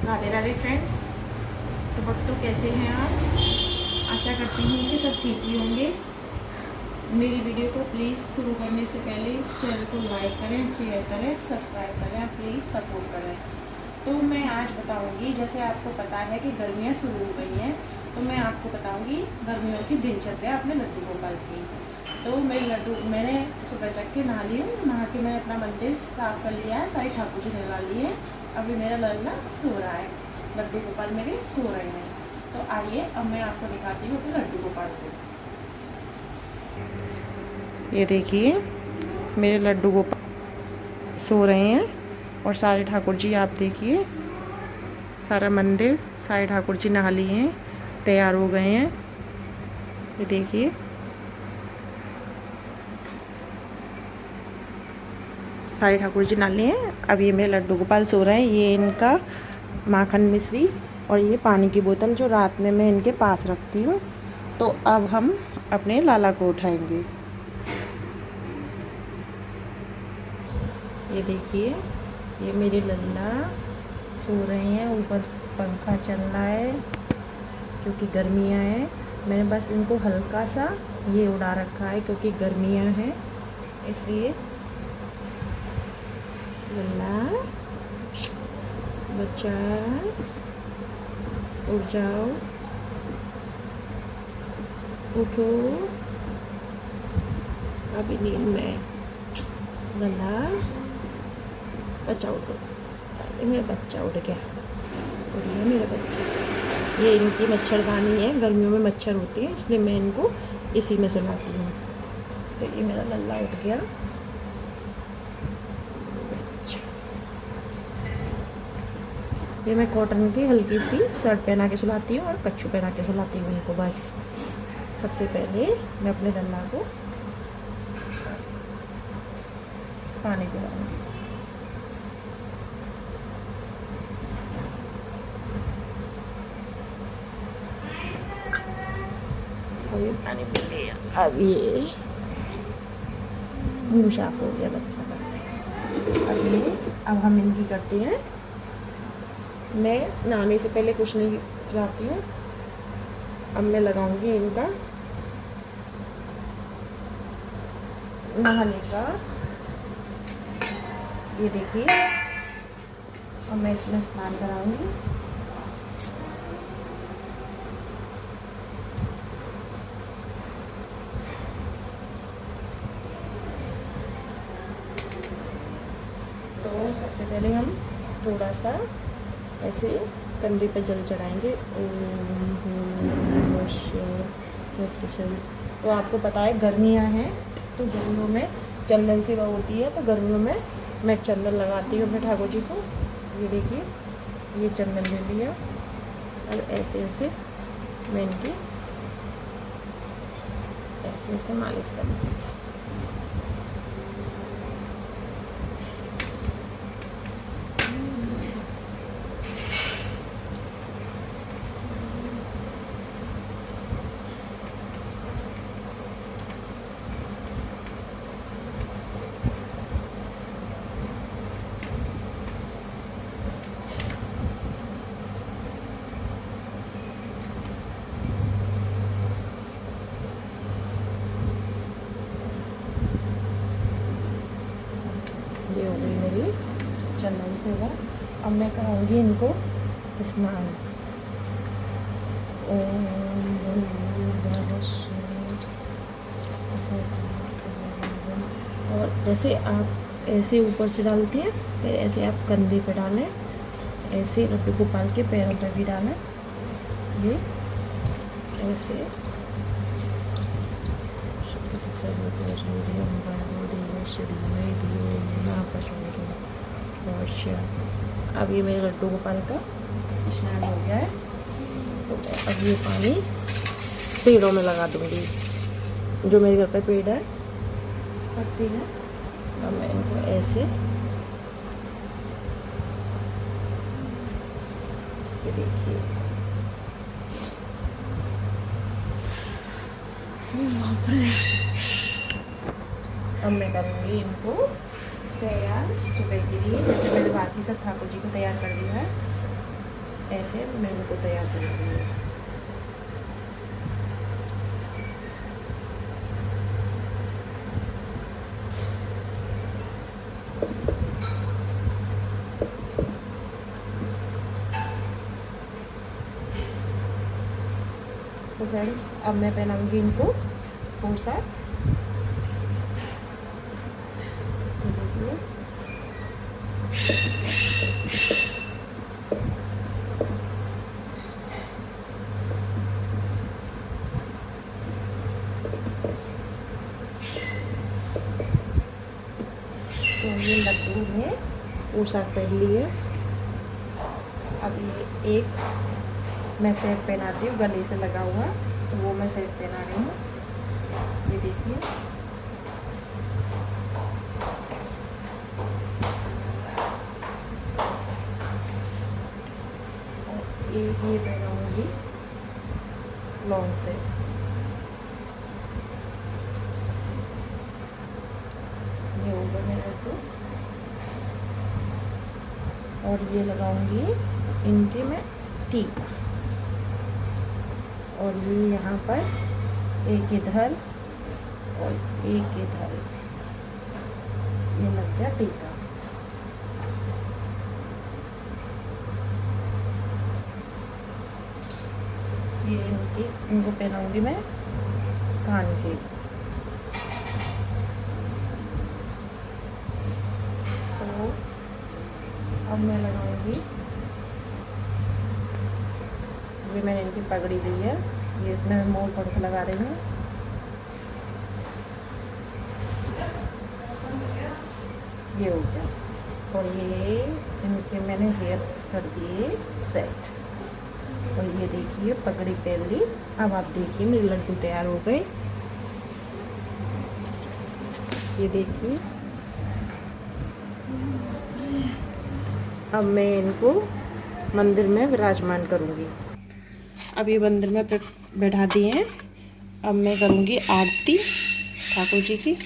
Radhe Radhe friends. तो बच्चों कैसे हैं आप? आशा करती हूँ कि सब ठीक ही होंगे। मेरी वीडियो को प्लीज़ शुरू करने से पहले चैनल को लाइक करें, शेयर करें, सब्सक्राइब करें, प्लीज़ सपोर्ट करें। तो मैं आज बताऊंगी, जैसे आपको पता है कि गर्मियाँ शुरू हो गई हैं, तो मैं आपको बताऊंगी गर्मियों की दिनचर्या अपने लड्डू गोपाल की। तो मैंने सुबह जग के नहा ली हूँ। नहा के मैंने अपना मंदिर साफ कर लिया है, सारी ठाकुर जी नहला ली है। अभी मेरा लल्ला सो रहा है, लड्डू गोपाल मेरे सो रहे हैं। तो आइए अब मैं आपको दिखाती हूँ अपने लड्डू गोपाल को। ये देखिए मेरे लड्डू गोपाल सो रहे हैं और सारे ठाकुर जी, आप देखिए सारा मंदिर, सारे ठाकुर जी नहा लिए हैं, तैयार हो गए हैं। ये देखिए सारे ठाकुर जी नहा लिए हैं। अब ये मेरे लड्डू गोपाल सो रहे हैं। ये इनका माखन मिश्री और ये पानी की बोतल जो रात में मैं इनके पास रखती हूँ। तो अब हम अपने लाला को उठाएंगे। ये देखिए ये मेरे लल्ला सो रहे हैं। ऊपर पंखा चल रहा है क्योंकि गर्मियाँ हैं। मैंने बस इनको हल्का सा ये उड़ा रखा है क्योंकि गर्मियाँ हैं, इसलिए। लल्ला बच्चा उठ जाओ, उठो, अभी नींद में। लल्ला बच्चा उठो, मेरा बच्चा उठ गया, उठ गया मेरा बच्चा। ये इनकी मच्छरदानी है, गर्मियों में मच्छर होते हैं इसलिए मैं इनको इसी में सुलाती हूँ। तो ये मेरा लल्ला उठ गया। ये मैं कॉटन की हल्की सी शर्ट पहना के सुलाती हूँ और कच्छू पहना के सुलाती हूँ इनको। बस सबसे पहले मैं अपने लल्ला को पानी पिलाऊंगी। अभी पानी पी लिया, अब ये मुँह साफ हो गया बच्चा का। अब हम इनकी करते हैं। मैं नहाने से पहले कुछ नहीं खिलाती हूँ। अब मैं लगाऊंगी इनका नहाने का। ये देखिए अब मैं इसमें स्नान कराऊंगी। तो सबसे पहले हम थोड़ा सा ऐसे कंधे पे जल चढ़ाएंगे। तो आपको पता है गर्मियाँ हैं, तो गर्मियों में चंदन सेवा होती है। तो गर्मियों में मैं चंदन लगाती हूँ अपने ठाकुर जी को। ये देखिए ये चंदन ले लिया और ऐसे ऐसे मैं इनकी ऐसे ऐसे मालिश करूँगी। ये हो गई मेरी चंदन सेवा। अब मैं कराऊंगी इनको स्नान। और जैसे आप ऐसे ऊपर से डालते हैं, फिर ऐसे आप कंधे पे डालें, ऐसे लड्डू गोपाल के पैरों पर भी डालें। ये ऐसे अब ये मेरे लड्डू गोपाल का स्नान हो गया है। तो अब ये पानी पेड़ों में लगा दूंगी, जो मेरे घर पे पेड़ है पत्ती है। अब मैं इनको ऐसे ये देखिए अब मैं करूँगी इनको तैयार सुबह के लिए। जैसे मैंने बाकी सब ठाकुर जी को तैयार कर दिया है। ऐसे मैं उनको तैयार करती हूँ। तो फ्रेंड्स अब मैं पहनाऊंगी इनको पोशाक। देखिए तो ये लड्डू ने पोशाक पहन ली है। अब ये एक मैं सेट पहनाती हूँ गले से लगा हुआ, तो वो मैं सेट पहना रही हूँ। ये देखिए और एक ये पहनाऊँगी लॉन्ग से। ये होगा मेरे को, और ये लगाऊंगी इनके में टीका, और ये यहाँ पर एक इधर और एक इधर, ये लग गया टीका। ये इनको पहनाऊंगी मैं कान के। तो अब मैं लगाऊंगी, ये मैंने इनकी पगड़ी ली है, ये इसमें मैं मोर पंख लगा रही हूँ। ये हो गया, और ये इनके मैंने हेयर्स कर दिए सेट। और ये देखिए पगड़ी पहन ली। अब आप देखिए मेरे लड्डू तैयार हो गए। ये देखिए अब मैं इनको मंदिर में विराजमान करूँगी। अब ये मंदिर में बैठा दिए हैं। अब मैं करूँगी आरती ठाकुर जी की।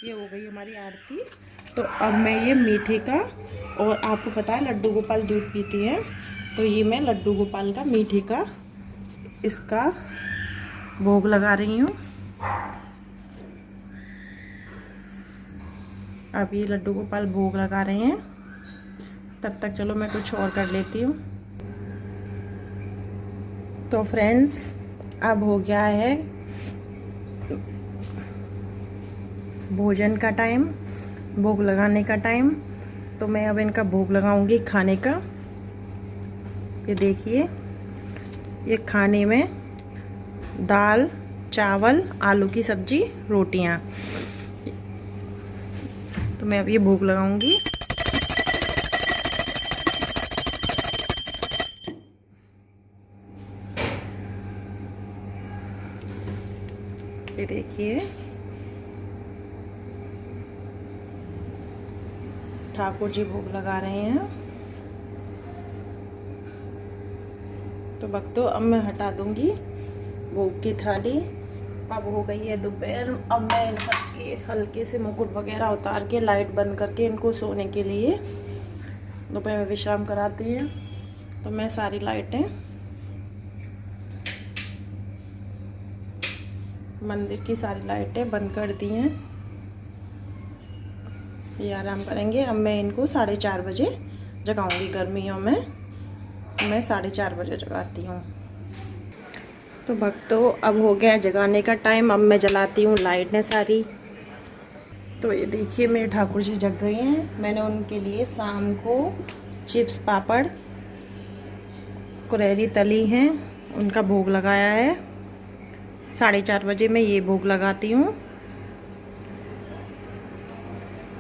ये हो गई हमारी आरती। तो अब मैं ये मीठे का, और आपको पता है लड्डू गोपाल दूध पीते हैं, तो ये मैं लड्डू गोपाल का मीठे का इसका भोग लगा रही हूँ। अब ये लड्डू गोपाल भोग लगा रहे हैं, तब तक चलो मैं कुछ और कर लेती हूँ। तो फ्रेंड्स अब हो गया है भोजन का टाइम, भोग लगाने का टाइम। तो मैं अब इनका भोग लगाऊंगी खाने का। ये देखिए ये खाने में दाल, चावल, आलू की सब्जी, रोटियां। तो मैं अब ये भोग लगाऊंगी। ये देखिए ठाकुर जी भोग लगा रहे हैं। तो भक्तों अब मैं हटा दूंगी भोग की थाली। अब हो गई है दोपहर। अब मैं इन सबके हल्के से मुकुट वगैरह उतार के लाइट बंद करके इनको सोने के लिए दोपहर में विश्राम कराती हैं। तो मैं सारी लाइटें मंदिर की सारी लाइटें बंद कर दी हैं। ये आराम करेंगे। अब मैं इनको 4:30 बजे जगाऊंगी। गर्मियों में मैं 4:30 बजे जगाती हूँ। तो भक्तों अब हो गया जगाने का टाइम। अब मैं जलाती हूँ लाइटें सारी। तो ये देखिए मेरे ठाकुर जी जग गए हैं। मैंने उनके लिए शाम को चिप्स, पापड़, कुरहरी तली हैं, उनका भोग लगाया है। 4:30 बजे मैं ये भोग लगाती हूँ।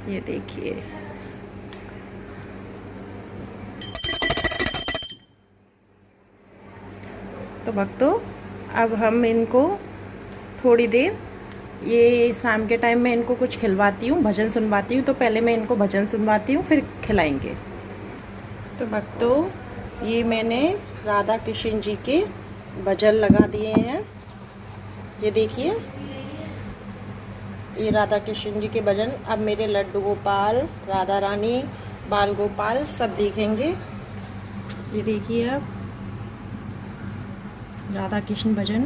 ये देखिए। तो भक्तों अब हम इनको थोड़ी देर, ये शाम के टाइम में इनको कुछ खिलवाती हूँ, भजन सुनवाती हूँ। तो पहले मैं इनको भजन सुनवाती हूँ, फिर खिलाएंगे। तो भक्तों ये मैंने राधा कृष्ण जी के भजन लगा दिए हैं। ये देखिए, ये राधा कृष्ण जी के भजन। अब मेरे लड्डू गोपाल, राधा रानी, बाल गोपाल सब देखेंगे। ये देखिए अब राधा कृष्ण भजन।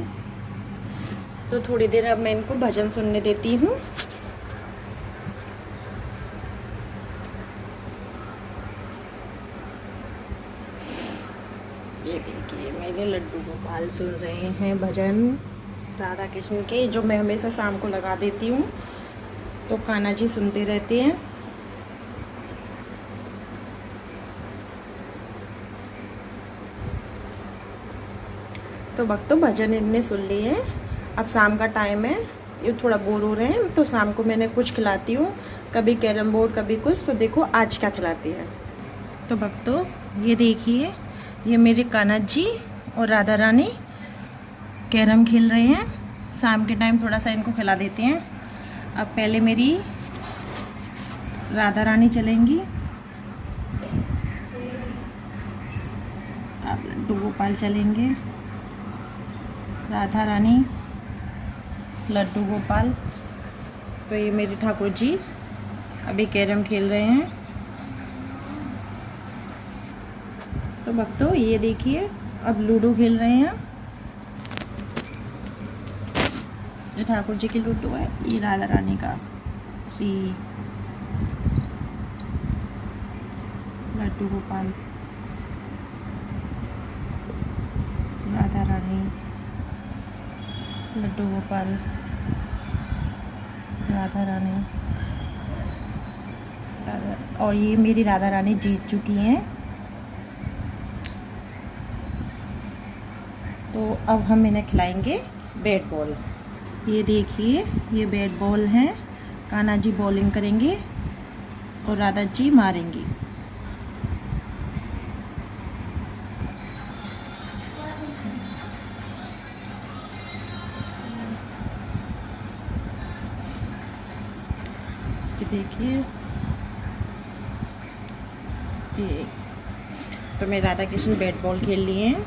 तो थोड़ी देर अब मैं इनको भजन सुनने देती हूँ। ये देखिए मेरे लड्डू गोपाल सुन रहे हैं भजन राधा कृष्ण के, जो मैं हमेशा शाम को लगा देती हूँ। तो कान्हा जी सुनते रहते हैं। तो भक्तों भजन इनने सुन लिए हैं। अब शाम का टाइम है, ये थोड़ा बोर हो रहे हैं, तो शाम को मैंने कुछ खिलाती हूँ, कभी कैरम बोर्ड, कभी कुछ। तो देखो आज क्या खिलाती है। तो भक्तों ये देखिए, ये मेरे कान्हा जी और राधा रानी कैरम खेल रहे हैं। शाम के टाइम थोड़ा सा इनको खिला देते हैं। अब पहले मेरी राधा रानी चलेंगी, अब लड्डू गोपाल चलेंगे, राधा रानी, लड्डू गोपाल। तो ये मेरे ठाकुर जी अभी कैरम खेल रहे हैं। तो भक्तों ये देखिए अब लूडो खेल रहे हैं। ये ठाकुर जी की लूडो है, ये राधा रानी का 3, लड्डू गोपाल, राधा रानी, लड्डू गोपाल, राधा रानी, और ये मेरी राधा रानी जीत चुकी हैं। तो अब हम इन्हें खिलाएंगे बैट बॉल। ये देखिए ये बैट बॉल हैं। कान्हा जी बॉलिंग करेंगे और राधा जी मारेंगी। देखिए ये तो मैं राधा कृष्ण बैट बॉल खेल लिए हैं।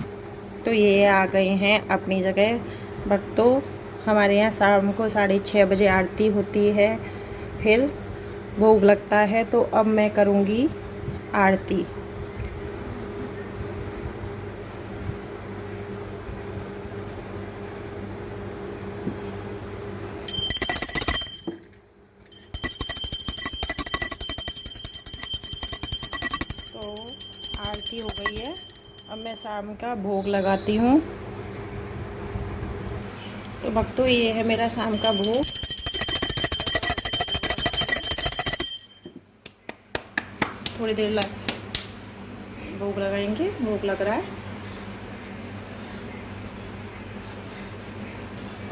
तो ये आ गए हैं अपनी जगह। भक्तों हमारे यहाँ शाम को 6:30 बजे आरती होती है, फिर भोग लगता है। तो अब मैं करूँगी आरती। तो आरती हो गई है, अब मैं शाम का भोग लगाती हूँ। तो भक्तों ये है मेरा शाम का भोग। थोड़ी देर भोग लगाएंगे, भोग लग रहा है।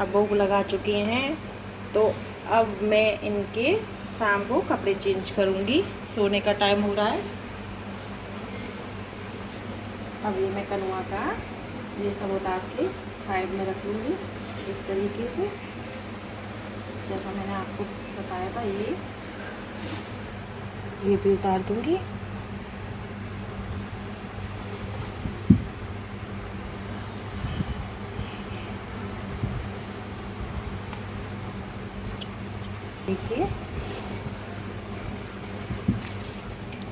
अब भोग लगा चुके हैं, तो अब मैं इनके शाम को कपड़े चेंज करूँगी। सोने का टाइम हो रहा है। अब ये मैं कनुआ का ये सब उतार के साइड में रख लूँगी इस तरीके से, जैसा मैंने आपको बताया था। ये भी उतार दूँगी। देखिए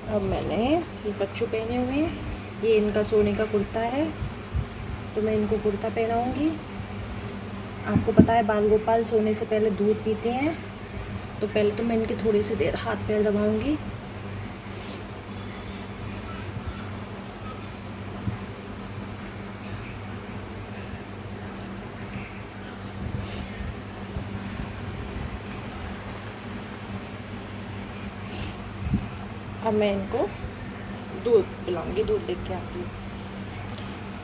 अब मैंने ये बच्चों पहने हुए हैं। ये इनका सोने का कुर्ता है, तो मैं इनको कुर्ता पहनाऊँगी। आपको पता है बाल गोपाल सोने से पहले दूध पीते हैं, तो पहले तो मैं इनकी थोड़ी सी देर हाथ पैर दबाऊँगी। अब मैं इनको दूध पिलाऊंगी। दूध देख के आती हूँ।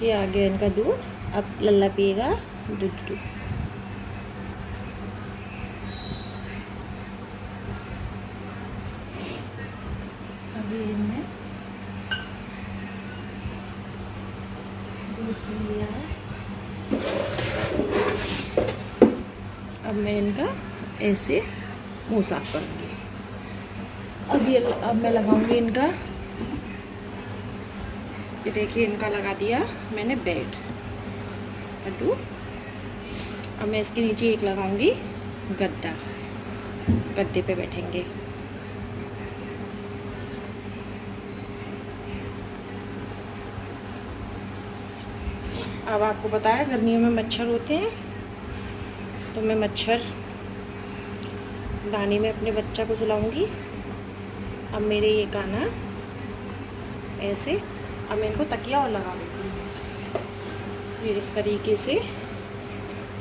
ये आ गया इनका दूध। अब लल्ला पिएगा दूध। ये मैं दूध लिया है। अब मैं इनका ऐसे मुंह साफ करूँगी। अब मैं लगाऊंगी इनका, ये देखिए इनका लगा दिया मैंने बेड लड्डू। अब मैं इसके नीचे एक लगाऊंगी गद्दा, गद्दे पे बैठेंगे। अब आपको बताया गर्मियों में मच्छर होते हैं, तो मैं मच्छर दानी में अपने बच्चा को सुलाऊंगी। अब मेरे ये काना ऐसे, अब मैं इनको तकिया और लगा देती हूँ फिर इस तरीके से,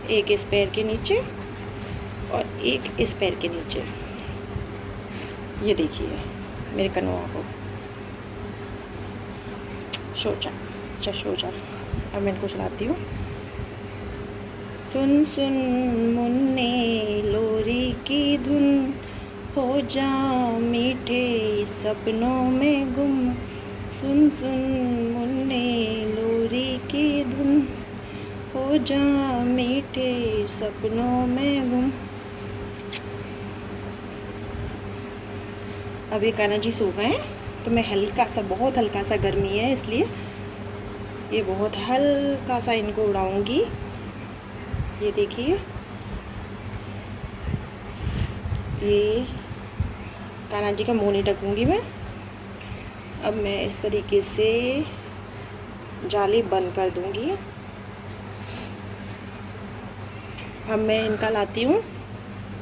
एक इस पैर के नीचे और एक इस पैर के नीचे। ये देखिए मेरे कनवा को, सो जा। अब मैं इनको चलाती हूँ। सुन सुन मुन्ने लोरी की धुन, हो जाओ मीठे सपनों में गुम। सुन सुन मुन्ने लोरी की धुन, हो जाओ मीठे सपनों में गुम। अभी कान्हा जी सो गए, तो मैं हल्का सा, बहुत हल्का सा गर्मी है इसलिए ये बहुत हल्का सा इनको उड़ाऊंगी। ये देखिए, ये कान्हा जी का मुँह नहीं ढकूंगी मैं। अब मैं इस तरीके से जाली बंद कर दूंगी। अब मैं इनका लाती हूँ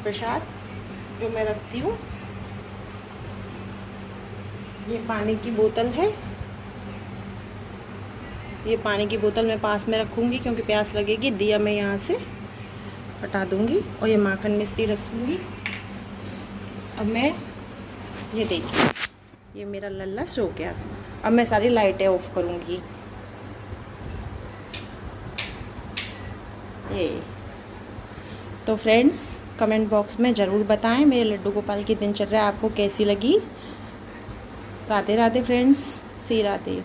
प्रसाद जो मैं रखती हूँ। ये पानी की बोतल है, ये पानी की बोतल मैं पास में रखूँगी क्योंकि प्यास लगेगी। दिया मैं यहाँ से हटा दूँगी और ये माखन मिश्री रखूँगी। अब मैं, ये देखिए ये मेरा लल्ला सो गया। अब मैं सारी लाइटें ऑफ करूँगी। ये तो फ्रेंड्स, कमेंट बॉक्स में ज़रूर बताएं मेरे लड्डू गोपाल की दिनचर्या आपको कैसी लगी। राधे राधे फ्रेंड्स, सी राधे।